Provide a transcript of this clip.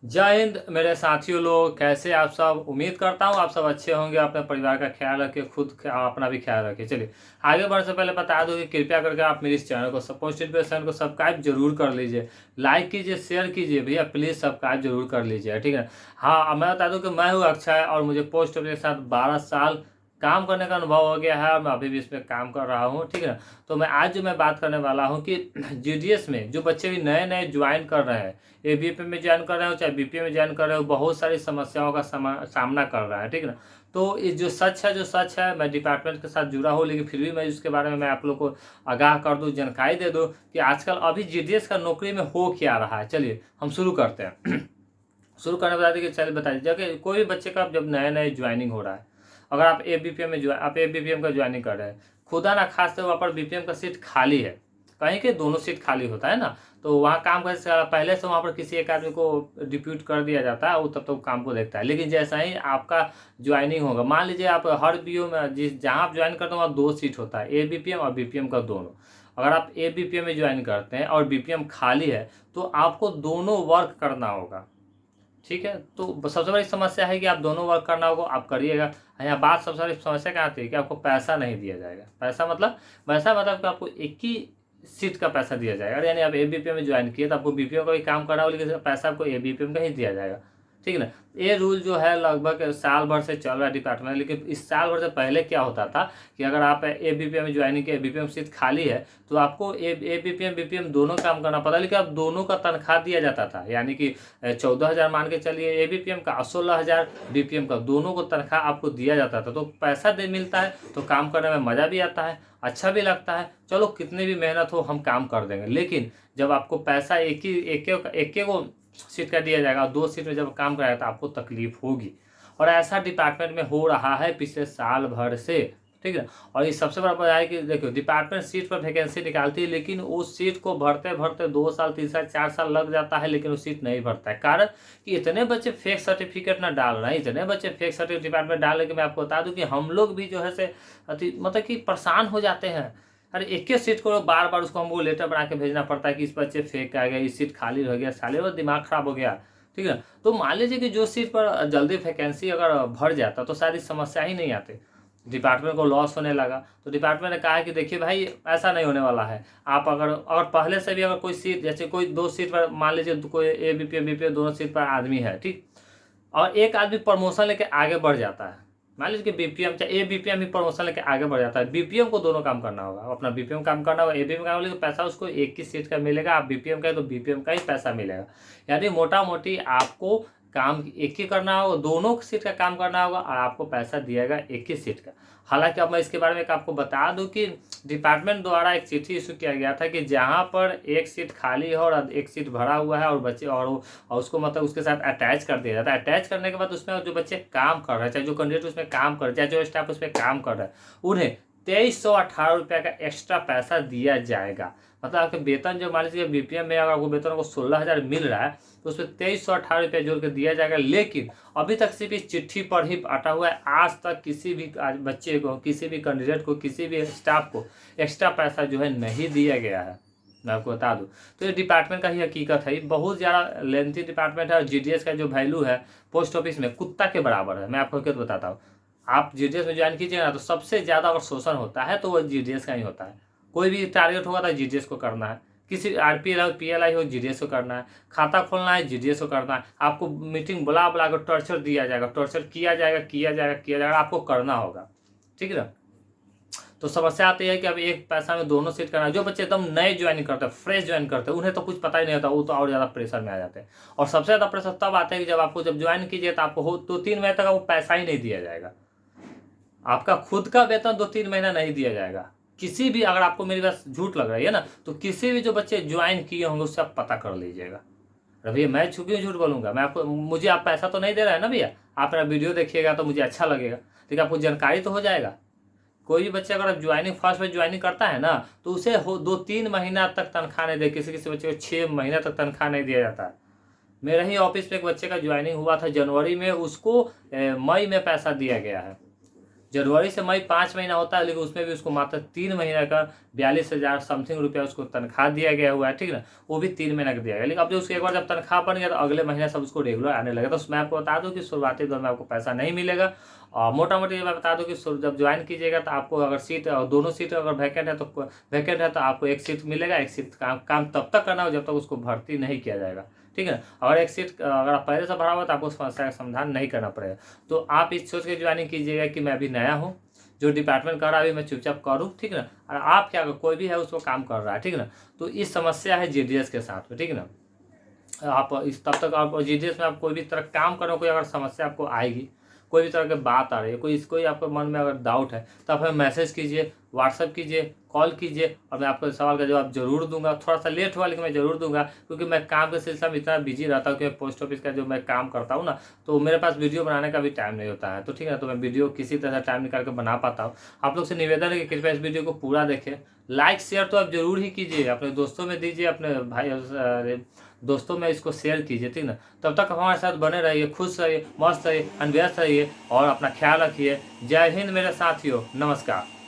जय हिंद मेरे साथियों लोग, कैसे आप सब। उम्मीद करता हूँ आप सब अच्छे होंगे। अपने परिवार का ख्याल रखें, खुद अपना भी ख्याल रखें। चलिए आगे बढ़ने से पहले बता दूं कि कृपया करके आप मेरे इस चैनल को चैनल को सब्सक्राइब जरूर कर लीजिए, लाइक कीजिए, शेयर कीजिए भैया, प्लीज़ सब्सक्राइब जरूर कर लीजिए, ठीक है। हाँ, मैं बता दूं कि मैं हूँ अक्षय और मुझे पोस्ट ऑफिस के साथ 12 साल काम करने का अनुभव हो गया है और मैं अभी भी इसमें काम कर रहा हूँ, ठीक है। तो मैं बात करने वाला हूँ कि जीडीएस में जो बच्चे भी नए नए ज्वाइन कर रहे हैं, एबीपी में ज्वाइन कर रहे हो चाहे बीपीए में ज्वाइन कर रहे हो, बहुत सारी समस्याओं का सामना कर रहा है, ठीक है ना। तो ये जो सच है, मैं डिपार्टमेंट के साथ जुड़ा हूँ, लेकिन फिर भी मैं उसके बारे में मैं आप लोग को आगाह कर दूँ, जानकारी दे दूँ कि आजकल अभी जीडीएस का नौकरी में हो क्या रहा है। चलिए हम शुरू करते हैं। शुरू करने बता दें कि चलिए बता दीजिए कि कोई भी बच्चे का जब नए नए ज्वाइनिंग हो रहा है, अगर आप ए बीपीएम का ज्वाइनिंग कर रहे हैं, खुदा ना खास तो वहाँ पर बीपीएम का सीट खाली है, कहीं के दोनों सीट खाली होता है ना। तो वहाँ काम करने से पहले से वहाँ पर किसी एक आदमी को डिप्यूट कर दिया जाता है, वो तब तक काम को देखता है। लेकिन जैसा ही आपका ज्वाइनिंग होगा, मान लीजिए आप हर बीओ में जहाँ आप ज्वाइन करते हो वहाँ 2 सीट होता है, ए बीपीएम और बीपीएम का दोनों। अगर आप ए बीपीएम में ज्वाइन करते हैं और बीपीएम खाली है तो आपको दोनों वर्क करना होगा, ठीक है। तो सबसे बड़ी समस्या है कि आप दोनों वर्क करना होगा, आप करिएगा। यहाँ बात सबसे बड़ी समस्या क्या आती है कि आपको पैसा नहीं दिया जाएगा। पैसा मतलब कि आपको एक ही सीट का पैसा दिया जाएगा। यानी आप एबीपीएम में ज्वाइन किए तो आपको बीपीएम का भी काम करना होगा, लेकिन पैसा आपको एबीपीएम का ही दिया जाएगा, ठीक है ना। ये रूल जो है लगभग साल भर से चल रहा है डिपार्टमेंट। लेकिन इस साल भर से पहले क्या होता था कि अगर आप एबीपीएम में ज्वाइनिंग किए, एबीपीएम सीट खाली है, तो आपको एबीपीएम बीपीएम दोनों काम करना पड़ता, लेकिन आप दोनों का तनख्वाह दिया जाता था। यानी कि 14,000 मान के चलिए एबीपीएम का और 16,000 बीपीएम का, दोनों को तनख्वाह आपको दिया जाता था। तो पैसा दे मिलता है तो काम करने में मज़ा भी आता है, अच्छा भी लगता है, चलो कितनी भी मेहनत हो हम काम कर देंगे। लेकिन जब आपको पैसा एक को सीट का दिया जाएगा और 2 सीट में जब काम कराएगा तो आपको तकलीफ होगी। और ऐसा डिपार्टमेंट में हो रहा है पिछले साल भर से, ठीक है। और ये सबसे बड़ा बात है कि देखो डिपार्टमेंट सीट पर वैकेंसी निकालती है, लेकिन उस सीट को भरते भरते 2 साल 3 साल 4 साल लग जाता है, लेकिन वो सीट नहीं भरता है। कारण कि इतने बच्चे फेक सर्टिफिकेट ना डाल रहे हैं, इतने बच्चे फेक सर्टिफिकेट डिपार्टमेंट डाल के मैं आपको बता दूं कि हम लोग भी जो है से मतलब कि परेशान हो जाते हैं। अरे एक ही सीट को बार बार उसको हमको लेटर बना के भेजना पड़ता है कि इस बच्चे फेक आ गया, इस सीट खाली रह गया, साले वो दिमाग खराब हो गया, ठीक है। तो मान लीजिए कि जो सीट पर जल्दी वैकेंसी अगर भर जाता तो शायद इस समस्या ही नहीं आती, डिपार्टमेंट को लॉस होने लगा। तो डिपार्टमेंट ने कहा है कि देखिए भाई ऐसा नहीं होने वाला है। आप अगर पहले से भी अगर कोई सीट, जैसे कोई 2 सीट पर मान लीजिए कोई ए बीपीएम दोनों सीट पर आदमी है, ठीक, और एक आदमी प्रमोशन लेके आगे बढ़ जाता है, मान लीजिए कि बीपीएम चाहे ए बीपीएम भी प्रमोशन लेके आगे बढ़ जाता है, बीपीएम को दोनों काम करना होगा, अपना बीपीएम काम करना होगा, एबीएम काम, लेकिन पैसा उसको एक ही सीट का मिलेगा। आप बीपीएम का है तो बीपीएम का ही पैसा मिलेगा। यानी मोटा मोटी आपको काम एक ही करना होगा, दोनों सीट का काम करना होगा और आपको पैसा दिएगा एक ही सीट का। हालांकि अब मैं इसके बारे में आपको बता दूं कि डिपार्टमेंट द्वारा एक चिट्ठी इशू किया गया था कि जहां पर एक सीट खाली है और एक सीट भरा हुआ है और बच्चे और उसको मतलब उसके साथ अटैच कर दिया जाता है। अटैच करने के बाद उसमें जो बच्चे काम कर रहे हैं, चाहे जो कैंडिडेट उसमें काम कर रहे हैं, चाहे जो स्टाफ उसमें काम कर रहा है, उन्हें 2318 रुपये का एक्स्ट्रा पैसा दिया जाएगा। मतलब आपके वेतन जो मान लीजिए बीपीएम में अगर आपको वेतन को 16,000 मिल रहा है तो उसमें 2318 रुपये जोड़ के दिया जाएगा। लेकिन अभी तक सिर्फ इस चिट्ठी पर ही अटा हुआ है, आज तक किसी भी बच्चे को, किसी भी कैंडिडेट को, किसी भी स्टाफ को एक्स्ट्रा पैसा जो है नहीं दिया गया है, मैं आपको बता दूं। तो ये डिपार्टमेंट का ही हकीकत है, ये बहुत ज़्यादा लेंथी डिपार्टमेंट है। और जीडीएस का जो वैल्यू है पोस्ट ऑफिस में कुत्ता के बराबर है, मैं आपको हकीकत बताता हूँ। आप जीडीएस में ज्वाइन कीजिएगा ना तो सबसे ज़्यादा अगर शोषण होता है तो वो जीडीएस का ही होता है। कोई भी टारगेट होगा तो जीडीएस को करना है, किसी आरपीएल हो पीएलआई हो जीडीएस को करना है, खाता खोलना है जीडीएस को करना है। आपको मीटिंग बुला बुला कर टॉर्चर दिया जाएगा, टॉर्चर किया जाएगा, आपको करना होगा, ठीक है ना। तो समस्या आती है कि अब एक पैसा में दोनों सीट करना है। जो बच्चे एकदम नए ज्वाइन करते हैं, फ्रेश ज्वाइन करते हैं, उन्हें तो कुछ पता ही नहीं होता, वो तो और ज़्यादा प्रेशर में आ जाते हैं। और सबसे ज़्यादा प्रेशर तब आता है कि जब आपको ज्वाइन कीजिए तो आपको 2-3 महीने तक वो पैसा ही नहीं दिया जाएगा, आपका खुद का वेतन 2-3 महीना नहीं दिया जाएगा। किसी भी, अगर आपको मेरी बात झूठ लग रही है ना, तो किसी भी जो बच्चे ज्वाइन किए होंगे उससे आप पता कर लीजिएगा। अरे भैया मैं क्यों झूठ बोलूंगा, मैं आपको, मुझे आप पैसा तो नहीं दे रहे हैं ना भैया, आप मेरा वीडियो देखिएगा तो मुझे अच्छा लगेगा, लेकिन आपको जानकारी तो हो जाएगा। कोई भी बच्चा अगर ज्वाइनिंग फर्स्ट में ज्वाइनिंग करता है ना तो उसे 2-3 महीना तक तनख्वाह नहीं दे, किसी किसी बच्चे को 6 महीना तक तनख्वाह नहीं दिया जाता है। मेरे ही ऑफिस में एक बच्चे का ज्वाइनिंग हुआ था जनवरी में, उसको मई में पैसा दिया गया है। जनवरी से मई 5 महीना होता है, लेकिन उसमें भी उसको मात्र 3 महीने का 42,000 समथिंग रुपया उसको तनख्वाह दिया गया हुआ है, ठीक है ना। वो भी 3 महीने का दिया गया, लेकिन अब जो उसके एक बार जब तनख्वाह बन गया तो अगले महीने सब उसको रेगुलर आने लगा। तो उसमें आपको बता दूं कि शुरुआती दौर में आपको पैसा नहीं मिलेगा। और मोटा मोटी मैं बता दूं कि जब ज्वाइन कीजिएगा तो आपको अगर सीट दोनों सीट अगर वैकेंट है तो आपको एक सीट मिलेगा। एक सीट काम तब तक करना हो जब तक उसको भर्ती नहीं किया जाएगा, ठीक है ना। अगर एक सीट अगर आप पहले से भरा हुआ तो आपको समस्या का समाधान नहीं करना पड़ेगा। तो आप इस सोच के ज्वाइनिंग कीजिएगा कि मैं अभी नया हूँ, जो डिपार्टमेंट कर रहा है अभी मैं चुपचाप करूँ, ठीक है ना। और आप क्या कोई भी है उसको काम कर रहा है, ठीक है ना। तो इस समस्या है जीडीएस के साथ में, ठीक है ना। आप इस तब तक आप जीडीएस में आप कोई भी तरह काम करो, कोई अगर समस्या आपको आएगी, कोई भी तरह की बात आ रही है, कोई आपके मन में अगर डाउट है तो आप हमें मैसेज कीजिए, व्हाट्सएप कीजिए, कॉल कीजिए, और मैं आपको सवाल का जवाब जरूर दूंगा। थोड़ा सा लेट हुआ लेकिन मैं जरूर दूंगा, क्योंकि मैं काम के सिलसिले में इतना बिजी रहता हूँ कि पोस्ट ऑफिस का जो मैं काम करता हूँ ना, तो मेरे पास वीडियो बनाने का भी टाइम नहीं होता है, तो ठीक है ना। तो मैं वीडियो किसी तरह टाइम निकाल के बना पाता हूँ। आप लोग से निवेदन है कि कृपया इस वीडियो को पूरा देखें, लाइक शेयर तो आप जरूर ही कीजिए, अपने दोस्तों में दीजिए, अपने भाई दोस्तों में इसको शेयर कीजिए, ठीक ना। तब तक हमारे साथ बने रहिए, खुश रहिए, मस्त रहिए, अनव्यस्त रहिए और अपना ख्याल रखिए। जय हिंद मेरे साथियों, नमस्कार।